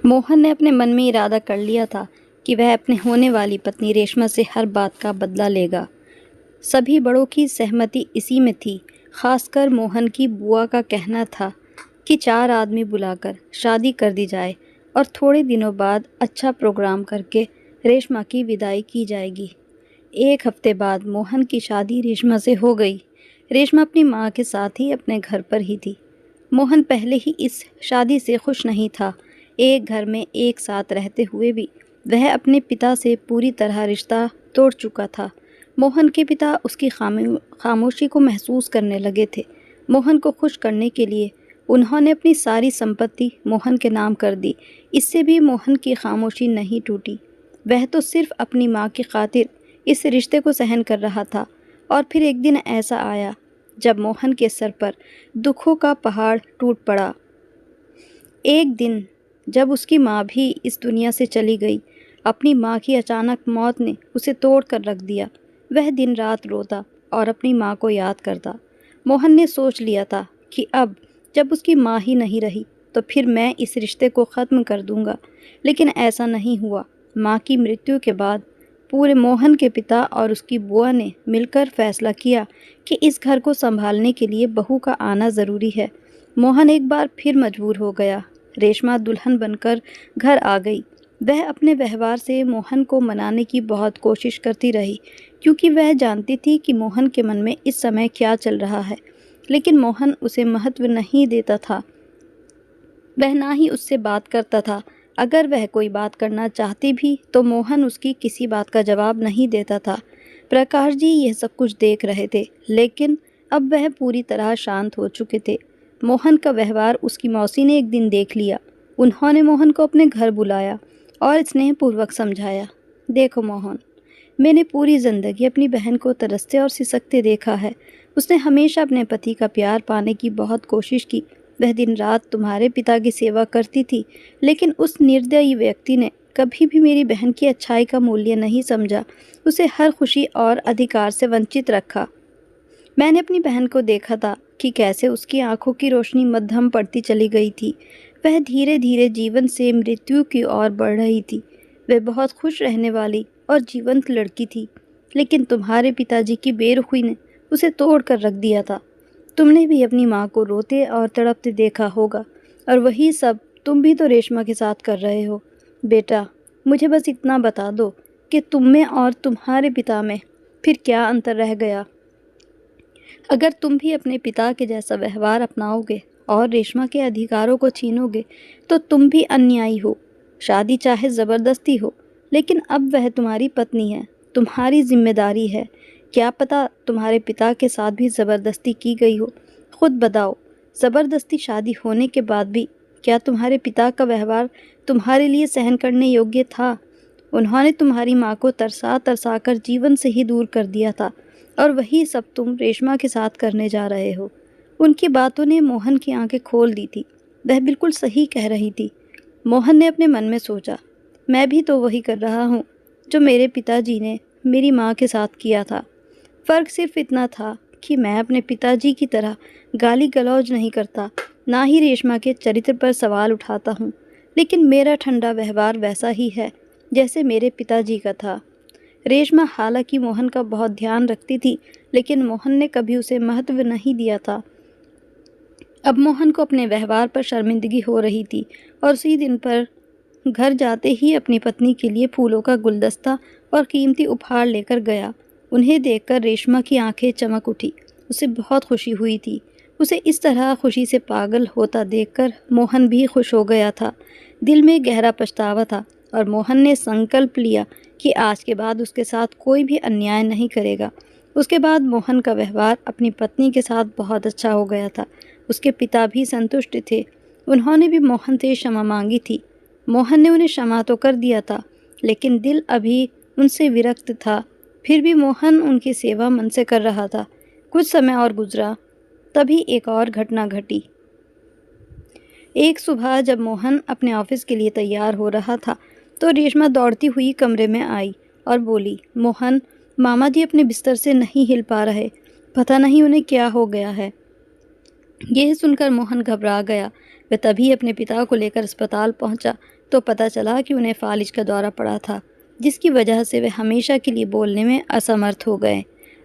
मोहन ने अपने मन में इरादा कर लिया था कि वह अपने होने वाली पत्नी रेशमा से हर बात का बदला लेगा। सभी बड़ों की सहमति इसी में थी। खासकर मोहन की बुआ का कहना था कि 4 आदमी बुलाकर शादी कर दी जाए और थोड़े दिनों बाद अच्छा प्रोग्राम करके रेशमा की विदाई की जाएगी। 1 हफ्ते बाद मोहन की शादी रेशमा से हो गई। रेशमा अपनी माँ के साथ ही अपने घर पर ही थी। मोहन पहले ही इस शादी से खुश नहीं था। एक घर में एक साथ रहते हुए भी वह अपने पिता से पूरी तरह रिश्ता तोड़ चुका था। मोहन के पिता उसकी खामोशी को महसूस करने लगे थे। मोहन को खुश करने के लिए उन्होंने अपनी सारी संपत्ति मोहन के नाम कर दी। इससे भी मोहन की खामोशी नहीं टूटी। वह तो सिर्फ अपनी माँ की खातिर इस रिश्ते को सहन कर रहा था। और फिर एक दिन ऐसा आया जब मोहन के सर पर दुखों का पहाड़ टूट पड़ा। एक दिन जब उसकी माँ भी इस दुनिया से चली गई। अपनी माँ की अचानक मौत ने उसे तोड़ कर रख दिया। वह दिन रात रोता और अपनी माँ को याद करता। मोहन ने सोच लिया था कि अब जब उसकी माँ ही नहीं रही तो फिर मैं इस रिश्ते को ख़त्म कर दूंगा। लेकिन ऐसा नहीं हुआ। माँ की मृत्यु के बाद पूरे मोहन के पिता और उसकी बुआ ने मिलकर फैसला किया कि इस घर को संभालने के लिए बहू का आना ज़रूरी है। मोहन एक बार फिर मजबूर हो गया। रेशमा दुल्हन बनकर घर आ गई। वह अपने व्यवहार से मोहन को मनाने की बहुत कोशिश करती रही, क्योंकि वह जानती थी कि मोहन के मन में इस समय क्या चल रहा है। लेकिन मोहन उसे महत्व नहीं देता था। वह ना ही उससे बात करता था। अगर वह कोई बात करना चाहती भी तो मोहन उसकी किसी बात का जवाब नहीं देता था। प्रकाश जी यह सब कुछ देख रहे थे, लेकिन अब वह पूरी तरह शांत हो चुके थे। मोहन का व्यवहार उसकी मौसी ने एक दिन देख लिया। उन्होंने मोहन को अपने घर बुलाया और स्नेहपूर्वक समझाया, देखो मोहन, मैंने पूरी ज़िंदगी अपनी बहन को तरसते और सिसकते देखा है। उसने हमेशा अपने पति का प्यार पाने की बहुत कोशिश की। वह दिन रात तुम्हारे पिता की सेवा करती थी, लेकिन उस निर्दयी व्यक्ति ने कभी भी मेरी बहन की अच्छाई का मूल्य नहीं समझा। उसे हर खुशी और अधिकार से वंचित रखा। मैंने अपनी बहन को देखा था कि कैसे उसकी आंखों की रोशनी मद्धम पड़ती चली गई थी। वह धीरे धीरे जीवन से मृत्यु की ओर बढ़ रही थी। वह बहुत खुश रहने वाली और जीवंत लड़की थी, लेकिन तुम्हारे पिताजी की बेरुखी ने उसे तोड़ कर रख दिया था। तुमने भी अपनी माँ को रोते और तड़पते देखा होगा, और वही सब तुम भी तो रेशमा के साथ कर रहे हो। बेटा, मुझे बस इतना बता दो कि तुम में और तुम्हारे पिता में फिर क्या अंतर रह गया। अगर तुम भी अपने पिता के जैसा व्यवहार अपनाओगे और रेशमा के अधिकारों को छीनोगे तो तुम भी अन्यायी हो। शादी चाहे ज़बरदस्ती हो, लेकिन अब वह तुम्हारी पत्नी है, तुम्हारी जिम्मेदारी है। क्या पता तुम्हारे पिता के साथ भी ज़बरदस्ती की गई हो। खुद बताओ, ज़बरदस्ती शादी होने के बाद भी क्या तुम्हारे पिता का व्यवहार तुम्हारे लिए सहन करने योग्य था? उन्होंने तुम्हारी माँ को तरसा तरसा कर जीवन से ही दूर कर दिया था, और वही सब तुम रेशमा के साथ करने जा रहे हो। उनकी बातों ने मोहन की आंखें खोल दी थी। वह बिल्कुल सही कह रही थी। मोहन ने अपने मन में सोचा, मैं भी तो वही कर रहा हूँ जो मेरे पिताजी ने मेरी माँ के साथ किया था। फ़र्क सिर्फ इतना था कि मैं अपने पिताजी की तरह गाली गलौज नहीं करता, ना ही रेशमा के चरित्र पर सवाल उठाता हूँ। लेकिन मेरा ठंडा व्यवहार वैसा ही है जैसे मेरे पिताजी का था। रेशमा हालांकि मोहन का बहुत ध्यान रखती थी, लेकिन मोहन ने कभी उसे महत्व नहीं दिया था। अब मोहन को अपने व्यवहार पर शर्मिंदगी हो रही थी, और उसी दिन पर घर जाते ही अपनी पत्नी के लिए फूलों का गुलदस्ता और कीमती उपहार लेकर गया। उन्हें देखकर रेशमा की आंखें चमक उठी। उसे बहुत खुशी हुई थी। उसे इस तरह खुशी से पागल होता देखकर मोहन भी खुश हो गया था। दिल में गहरा पछतावा था, और मोहन ने संकल्प लिया कि आज के बाद उसके साथ कोई भी अन्याय नहीं करेगा। उसके बाद मोहन का व्यवहार अपनी पत्नी के साथ बहुत अच्छा हो गया था। उसके पिता भी संतुष्ट थे। उन्होंने भी मोहन से क्षमा मांगी थी। मोहन ने उन्हें क्षमा तो कर दिया था, लेकिन दिल अभी उनसे विरक्त था। फिर भी मोहन उनकी सेवा मन से कर रहा था। कुछ समय और गुजरा, तभी एक और घटना घटी। एक सुबह जब मोहन अपने ऑफिस के लिए तैयार हो रहा था तो रेशमा दौड़ती हुई कमरे में आई और बोली, मोहन, मामा जी अपने बिस्तर से नहीं हिल पा रहे। पता नहीं उन्हें क्या हो गया है। यह सुनकर मोहन घबरा गया। वह तभी अपने पिता को लेकर अस्पताल पहुंचा तो पता चला कि उन्हें फालिज का दौरा पड़ा था, जिसकी वजह से वे हमेशा के लिए बोलने में असमर्थ हो गए।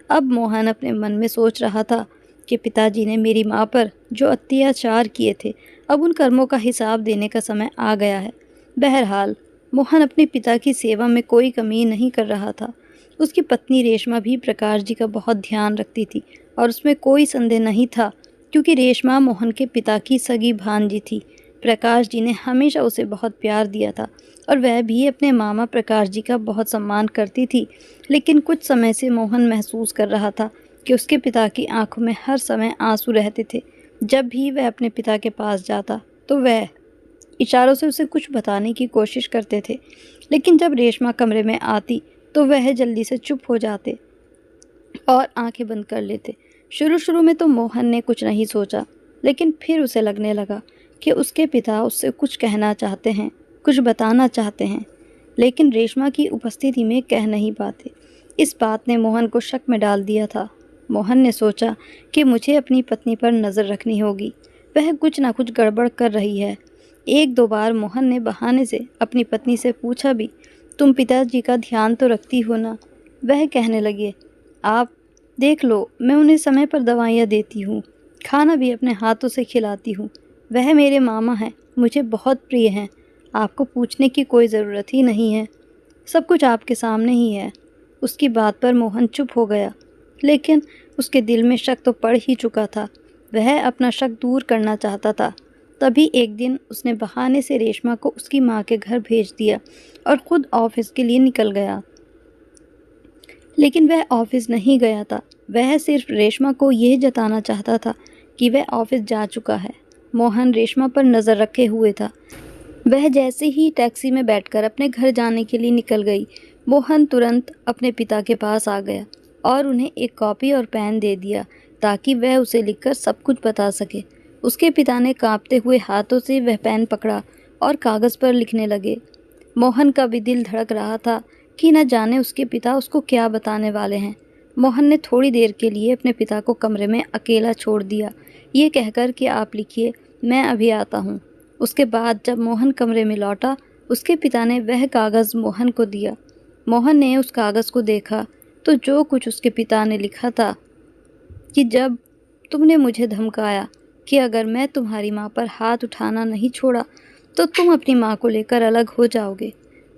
अब मोहन अपने मन में सोच रहा था कि पिताजी ने मेरी माँ पर जो अत्याचार किए थे, अब उन कर्मों का हिसाब देने का समय आ गया है। बहरहाल मोहन अपने पिता की सेवा में कोई कमी नहीं कर रहा था। उसकी पत्नी रेशमा भी प्रकाश जी का बहुत ध्यान रखती थी और उसमें कोई संदेह नहीं था, क्योंकि रेशमा मोहन के पिता की सगी भांजी थी। प्रकाश जी ने हमेशा उसे बहुत प्यार दिया था और वह भी अपने मामा प्रकाश जी का बहुत सम्मान करती थी। लेकिन कुछ समय से मोहन महसूस कर रहा था कि उसके पिता की आंखों में हर समय आंसू रहते थे। जब भी वह अपने पिता के पास जाता तो वह इशारों से उसे कुछ बताने की कोशिश करते थे, लेकिन जब रेशमा कमरे में आती तो वह जल्दी से चुप हो जाते और आंखें बंद कर लेते। शुरू शुरू में तो मोहन ने कुछ नहीं सोचा, लेकिन फिर उसे लगने लगा कि उसके पिता उससे कुछ कहना चाहते हैं, कुछ बताना चाहते हैं, लेकिन रेशमा की उपस्थिति में कह नहीं पाते। इस बात ने मोहन को शक में डाल दिया था। मोहन ने सोचा कि मुझे अपनी पत्नी पर नज़र रखनी होगी, वह कुछ ना कुछ गड़बड़ कर रही है। एक दो बार मोहन ने बहाने से अपनी पत्नी से पूछा भी, तुम पिताजी का ध्यान तो रखती हो ना? वह कहने लगे, आप देख लो, मैं उन्हें समय पर दवाइयाँ देती हूँ, खाना भी अपने हाथों से खिलाती हूँ। वह मेरे मामा हैं, मुझे बहुत प्रिय हैं। आपको पूछने की कोई ज़रूरत ही नहीं है, सब कुछ आपके सामने ही है। उसकी बात पर मोहन चुप हो गया, लेकिन उसके दिल में शक तो पड़ ही चुका था। वह अपना शक दूर करना चाहता था। तभी एक दिन उसने बहाने से रेशमा को उसकी माँ के घर भेज दिया और ख़ुद ऑफिस के लिए निकल गया। लेकिन वह ऑफिस नहीं गया था, वह सिर्फ रेशमा को यह जताना चाहता था कि वह ऑफिस जा चुका है। मोहन रेशमा पर नज़र रखे हुए था। वह जैसे ही टैक्सी में बैठकर अपने घर जाने के लिए निकल गई, मोहन तुरंत अपने पिता के पास आ गया और उन्हें एक कॉपी और पेन दे दिया ताकि वह उसे लिखकर सब कुछ बता सके। उसके पिता ने कांपते हुए हाथों से वह पेन पकड़ा और कागज़ पर लिखने लगे। मोहन का भी दिल धड़क रहा था कि न जाने उसके पिता उसको क्या बताने वाले हैं। मोहन ने थोड़ी देर के लिए अपने पिता को कमरे में अकेला छोड़ दिया, ये कहकर कि आप लिखिए, मैं अभी आता हूँ। उसके बाद जब मोहन कमरे में लौटा, उसके पिता ने वह कागज़ मोहन को दिया। मोहन ने उस कागज़ को देखा तो जो कुछ उसके पिता ने लिखा था कि जब तुमने मुझे धमकाया कि अगर मैं तुम्हारी माँ पर हाथ उठाना नहीं छोड़ा तो तुम अपनी माँ को लेकर अलग हो जाओगे,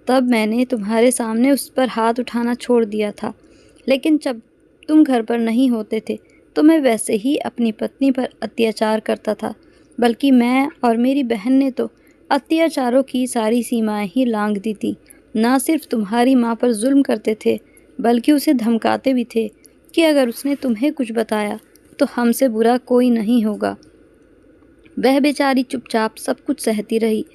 तब मैंने तुम्हारे सामने उस पर हाथ उठाना छोड़ दिया था। लेकिन जब तुम घर पर नहीं होते थे तो मैं वैसे ही अपनी पत्नी पर अत्याचार करता था, बल्कि मैं और मेरी बहन ने तो अत्याचारों की सारी सीमाएं ही लांघ दी थी। ना सिर्फ तुम्हारी माँ पर जुल्म करते थे, बल्कि उसे धमकाते भी थे कि अगर उसने तुम्हें कुछ बताया तो हमसे बुरा कोई नहीं होगा। वह बेचारी चुपचाप सब कुछ सहती रही।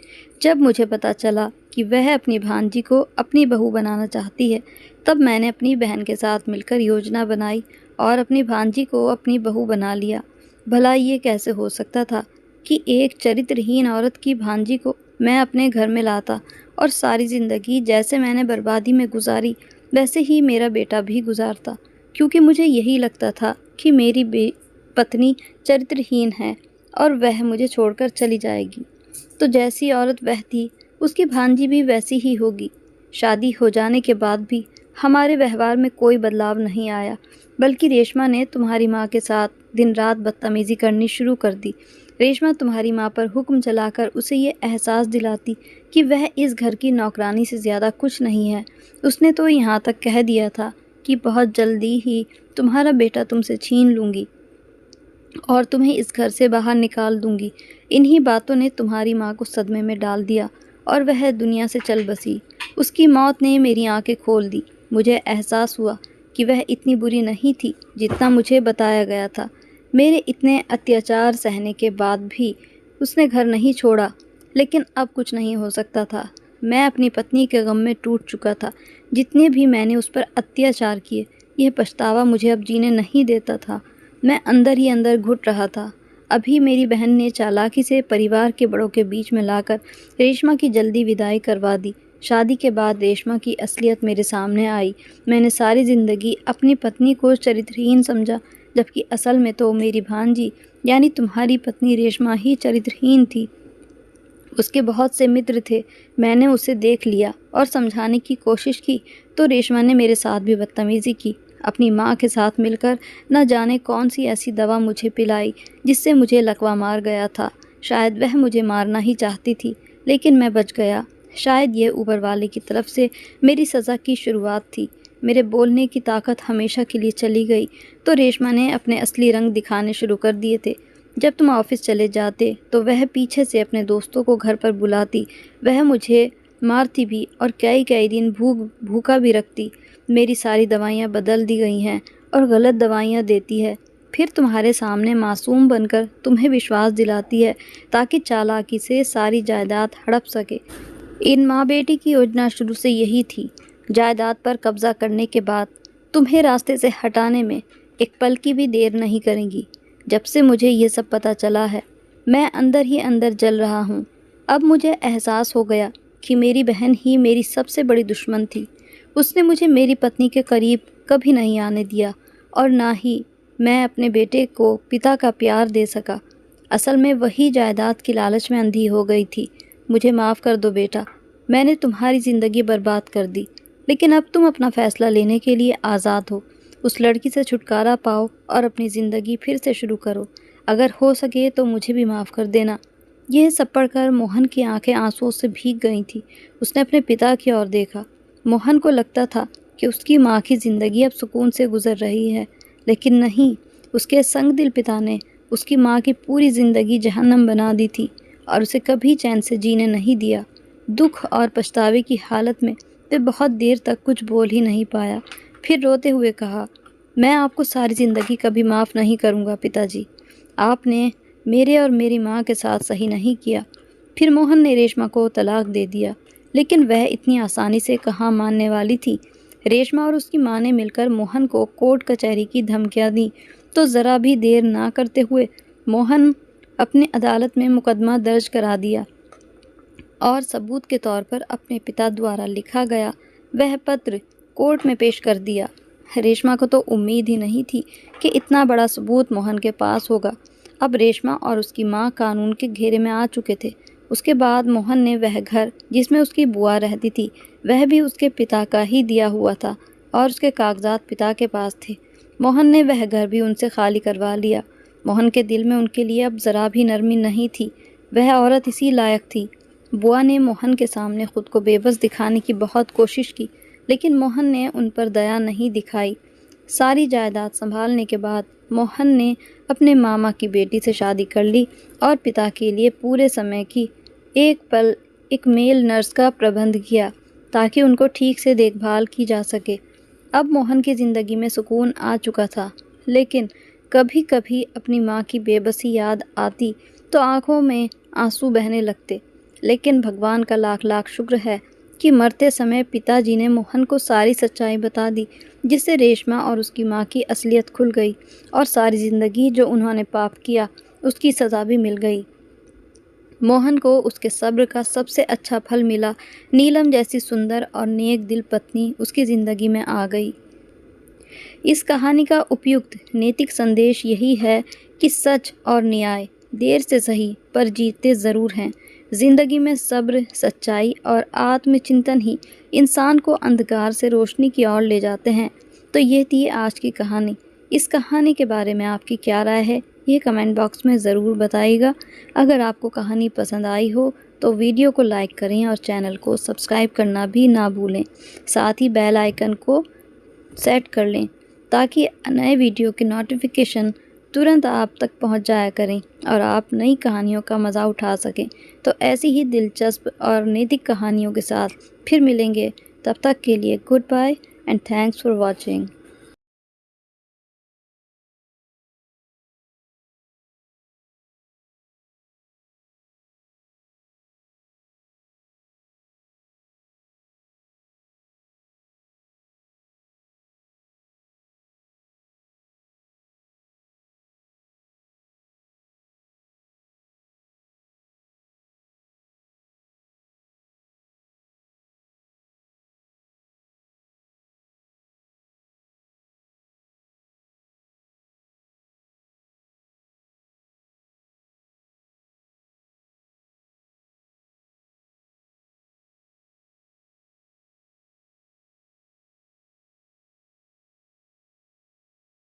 जब मुझे पता चला कि वह अपनी भांजी को अपनी बहू बनाना चाहती है, तब मैंने अपनी बहन के साथ मिलकर योजना बनाई और अपनी भांजी को अपनी बहू बना लिया। भला ये कैसे हो सकता था कि एक चरित्रहीन औरत की भांजी को मैं अपने घर में लाता और सारी ज़िंदगी जैसे मैंने बर्बादी में गुजारी वैसे ही मेरा बेटा भी गुजारता, क्योंकि मुझे यही लगता था कि मेरी पत्नी चरित्रहीन है और वह मुझे छोड़कर चली जाएगी, तो जैसी औरत वह थी उसकी भांजी भी वैसी ही होगी। शादी हो जाने के बाद भी हमारे व्यवहार में कोई बदलाव नहीं आया, बल्कि रेशमा ने तुम्हारी माँ के साथ दिन रात बदतमीज़ी करनी शुरू कर दी। रेशमा तुम्हारी माँ पर हुक्म चलाकर उसे ये एहसास दिलाती कि वह इस घर की नौकरानी से ज़्यादा कुछ नहीं है। उसने तो यहाँ तक कह दिया था कि बहुत जल्दी ही तुम्हारा बेटा तुमसे छीन लूँगी और तुम्हें इस घर से बाहर निकाल दूँगी। इन्हीं बातों ने तुम्हारी माँ को सदमे में डाल दिया और वह दुनिया से चल बसी। उसकी मौत ने मेरी आंखें खोल दी। मुझे एहसास हुआ कि वह इतनी बुरी नहीं थी जितना मुझे बताया गया था। मेरे इतने अत्याचार सहने के बाद भी उसने घर नहीं छोड़ा, लेकिन अब कुछ नहीं हो सकता था। मैं अपनी पत्नी के गम में टूट चुका था। जितने भी मैंने उस पर अत्याचार किए, यह पछतावा मुझे अब जीने नहीं देता था। मैं अंदर ही अंदर घुट रहा था। अभी मेरी बहन ने चालाकी से परिवार के बड़ों के बीच में लाकर रेशमा की जल्दी विदाई करवा दी। शादी के बाद रेशमा की असलियत मेरे सामने आई। मैंने सारी ज़िंदगी अपनी पत्नी को चरित्रहीन समझा, जबकि असल में तो मेरी भांजी यानी तुम्हारी पत्नी रेशमा ही चरित्रहीन थी। उसके बहुत से मित्र थे। मैंने उसे देख लिया और समझाने की कोशिश की तो रेशमा ने मेरे साथ भी बदतमीज़ी की। अपनी माँ के साथ मिलकर न जाने कौन सी ऐसी दवा मुझे पिलाई जिससे मुझे लकवा मार गया था। शायद वह मुझे मारना ही चाहती थी, लेकिन मैं बच गया। शायद ये ऊपर वाले की तरफ से मेरी सज़ा की शुरुआत थी। मेरे बोलने की ताकत हमेशा के लिए चली गई तो रेशमा ने अपने असली रंग दिखाने शुरू कर दिए थे। जब तुम ऑफिस चले जाते तो वह पीछे से अपने दोस्तों को घर पर बुलाती। वह मुझे मारती भी और कई कई दिन भूखा भी रखती। मेरी सारी दवाइयाँ बदल दी गई हैं और गलत दवाइयाँ देती है। फिर तुम्हारे सामने मासूम बनकर तुम्हें विश्वास दिलाती है ताकि चालाकी से सारी जायदाद हड़प सके। इन माँ बेटी की योजना शुरू से यही थी। जायदाद पर कब्जा करने के बाद तुम्हें रास्ते से हटाने में एक पल की भी देर नहीं करेंगी। जब से मुझे ये सब पता चला है, मैं अंदर ही अंदर जल रहा हूँ। अब मुझे एहसास हो गया कि मेरी बहन ही मेरी सबसे बड़ी दुश्मन थी। उसने मुझे मेरी पत्नी के करीब कभी नहीं आने दिया और ना ही मैं अपने बेटे को पिता का प्यार दे सका। असल में वही जायदाद की लालच में अंधी हो गई थी। मुझे माफ़ कर दो बेटा, मैंने तुम्हारी ज़िंदगी बर्बाद कर दी, लेकिन अब तुम अपना फ़ैसला लेने के लिए आज़ाद हो। उस लड़की से छुटकारा पाओ और अपनी ज़िंदगी फिर से शुरू करो। अगर हो सके तो मुझे भी माफ़ कर देना। यह सब पढ़कर मोहन की आंखें आंसुओं से भीग गई थी। उसने अपने पिता की ओर देखा। मोहन को लगता था कि उसकी माँ की ज़िंदगी अब सुकून से गुजर रही है, लेकिन नहीं, उसके संगदिल पिता ने उसकी माँ की पूरी ज़िंदगी जहन्नम बना दी थी और उसे कभी चैन से जीने नहीं दिया। दुख और पछतावे की हालत में वह बहुत देर तक कुछ बोल ही नहीं पाया। फिर रोते हुए कहा, मैं आपको सारी ज़िंदगी कभी माफ़ नहीं करूँगा पिताजी। आपने मेरे और मेरी माँ के साथ सही नहीं किया। फिर मोहन ने रेशमा को तलाक दे दिया, लेकिन वह इतनी आसानी से कहाँ मानने वाली थी। रेशमा और उसकी माँ ने मिलकर मोहन को कोर्ट कचहरी की धमकियाँ दी तो ज़रा भी देर ना करते हुए मोहन अपनी अदालत में मुकदमा दर्ज करा दिया और सबूत के तौर पर अपने पिता द्वारा लिखा गया वह पत्र कोर्ट में पेश कर दिया। रेशमा को तो उम्मीद ही नहीं थी कि इतना बड़ा सबूत मोहन के पास होगा। अब रेशमा और उसकी माँ कानून के घेरे में आ चुके थे। उसके बाद मोहन ने वह घर जिसमें उसकी बुआ रहती थी, वह भी उसके पिता का ही दिया हुआ था और उसके कागजात पिता के पास थे। मोहन ने वह घर भी उनसे खाली करवा लिया। मोहन के दिल में उनके लिए अब ज़रा भी नरमी नहीं थी। वह औरत इसी लायक थी। बुआ ने मोहन के सामने खुद को बेबस दिखाने की बहुत कोशिश की, लेकिन मोहन ने उन पर दया नहीं दिखाई। सारी जायदाद संभालने के बाद मोहन ने अपने मामा की बेटी से शादी कर ली और पिता के लिए पूरे समय की एक मेल नर्स का प्रबंध किया ताकि उनको ठीक से देखभाल की जा सके। अब मोहन की ज़िंदगी में सुकून आ चुका था, लेकिन कभी कभी अपनी माँ की बेबसी याद आती तो आंखों में आंसू बहने लगते। लेकिन भगवान का लाख लाख शुक्र है कि मरते समय पिताजी ने मोहन को सारी सच्चाई बता दी, जिससे रेशमा और उसकी माँ की असलियत खुल गई और सारी ज़िंदगी जो उन्होंने पाप किया उसकी सज़ा भी मिल गई। मोहन को उसके सब्र का सबसे अच्छा फल मिला। नीलम जैसी सुंदर और नेक दिल पत्नी उसकी ज़िंदगी में आ गई। इस कहानी का उपयुक्त नैतिक संदेश यही है कि सच और न्याय देर से सही पर जीतते ज़रूर हैं। ज़िंदगी में सब्र, सच्चाई और आत्मचिंतन ही इंसान को अंधकार से रोशनी की ओर ले जाते हैं। तो ये थी आज की कहानी। इस कहानी के बारे में आपकी क्या राय है, ये कमेंट बॉक्स में ज़रूर बताइएगा। अगर आपको कहानी पसंद आई हो तो वीडियो को लाइक करें और चैनल को सब्सक्राइब करना भी ना भूलें। साथ ही बेल आइकन को सेट कर लें ताकि नए वीडियो के नोटिफिकेशन तुरंत आप तक पहुंच जाया करें और आप नई कहानियों का मज़ा उठा सकें। तो ऐसी ही दिलचस्प और नैतिक कहानियों के साथ फिर मिलेंगे। तब तक के लिए goodbye and thanks for watching.